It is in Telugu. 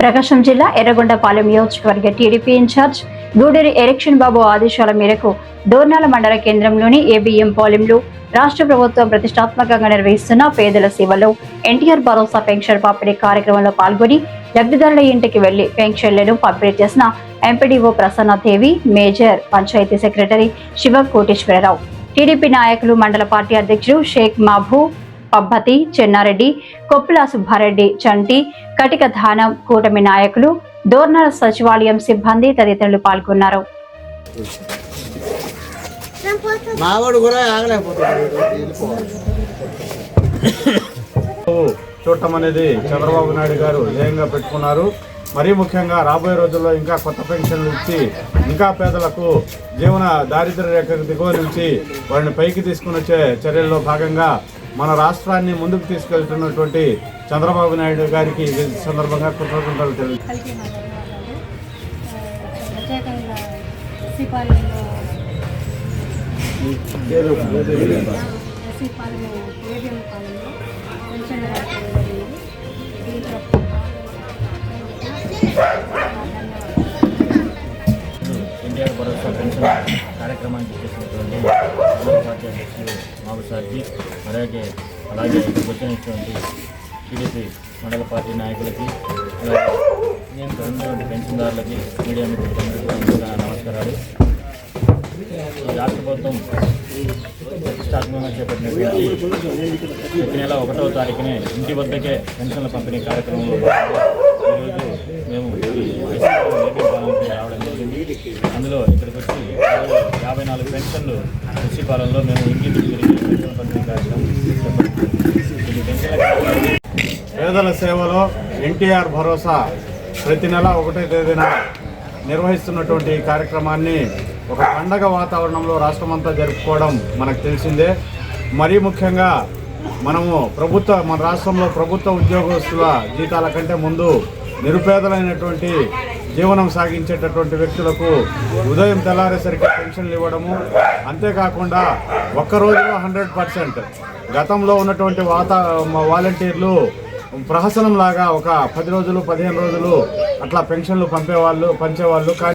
ప్రకాశం జిల్లా ఎర్రగొండపాలెం నియోజకవర్గ టీడీపీ ఇన్ఛార్జ్ గూడూరి ఎలక్షన్ బాబు ఆదేశాల మేరకు దోర్నాల మండల కేంద్రంలోని ఏబిఎం పాలెంలో రాష్ట్ర ప్రభుత్వం ప్రతిష్టాత్మకంగా నిర్వహిస్తున్న పేదల సేవలో ఎన్టీఆర్ భరోసా పెన్షన్ పంపిణీ కార్యక్రమంలో పాల్గొని లబ్ధిదారుల ఇంటికి వెళ్లి పెన్షన్లను పంపిణీ చేసిన MPDO Prasannadevi, major panchayat secretary Siva Koteswararao, TDP నాయకులు, మండల పార్టీ అధ్యక్షుడు షేక్ మహబూబ్, పబ్బతి, చెన్నారెడ్డి, కొప్పుల సుబ్బారెడ్డి, చంటి, కటిక ధానం, కూటమి నాయకులు, దోర్నాల సచివాలయం సిబ్బంది తదితరులు పాల్గొన్నారు. చూడటం అనేది చంద్రబాబు నాయుడు గారు ధ్యేయంగా పెట్టుకున్నారు. మరీ ముఖ్యంగా రాబోయే రోజుల్లో ఇంకా కొత్త పెన్షన్లు ఇచ్చి ఇంకా పేదలకు జీవన దారిద్ర్య రేఖకు దిగువ నుంచి వారిని పైకి తీసుకుని వచ్చే చర్యల్లో భాగంగా మన రాష్ట్రాన్ని ముందుకు తీసుకెళ్తున్నటువంటి చంద్రబాబు నాయుడు గారికి ఈ సందర్భంగా కృతజ్ఞతలు తెలుపుతున్నాను. ఎన్టీఆర్ భరోసా పెన్షన్ కార్యక్రమానికి చేసినటువంటి పార్టీ అధ్యక్షులు మాబు సార్కి అలాగే వచ్చినటువంటి టీడీపీ మండల పార్టీ నాయకులకి, అలాగే నేను ఉన్నటువంటి పెన్షన్దారులకి, మీడియా మిత్రులందరికీ నమస్కారాలు. ఈ రాష్ట్ర ప్రభుత్వం ప్రతిష్టాత్మకంగా చేపట్టినటువంటి ప్రతి నెల 1వ తారీఖునే ఇంటి వద్దకే పెన్షన్ల పంపిణీ కార్యక్రమంలో ఈరోజు మేము రావడం జరిగింది. అందులో ఇక్కడికి వచ్చి 54 పెన్షన్లు కృషిపాలనలో మేము ఇంటికి తిరిగి పెన్షన్ పంపిణీ కార్యక్రమం పేదల సేవలో ఎన్టీఆర్ భరోసా ప్రతి నెల 1వ తేదీన నిర్వహిస్తున్నటువంటి ఈ కార్యక్రమాన్ని ఒక పండగ వాతావరణంలో రాష్ట్రమంతా జరుపుకోవడం మనకు తెలిసిందే. మరీ ముఖ్యంగా మన రాష్ట్రంలో ప్రభుత్వ ఉద్యోగస్తుల జీతాల కంటే ముందు నిరుపేదలైనటువంటి జీవనం సాగించేటటువంటి వ్యక్తులకు ఉదయం తెల్లారేసరికి పెన్షన్లు ఇవ్వడము, అంతేకాకుండా ఒక్కరోజులో 100%. గతంలో ఉన్నటువంటి వాలంటీర్లు ప్రహసనం లాగా ఒక 10 రోజులు 15 రోజులు అట్లా పెన్షన్లు పంచేవాళ్ళు.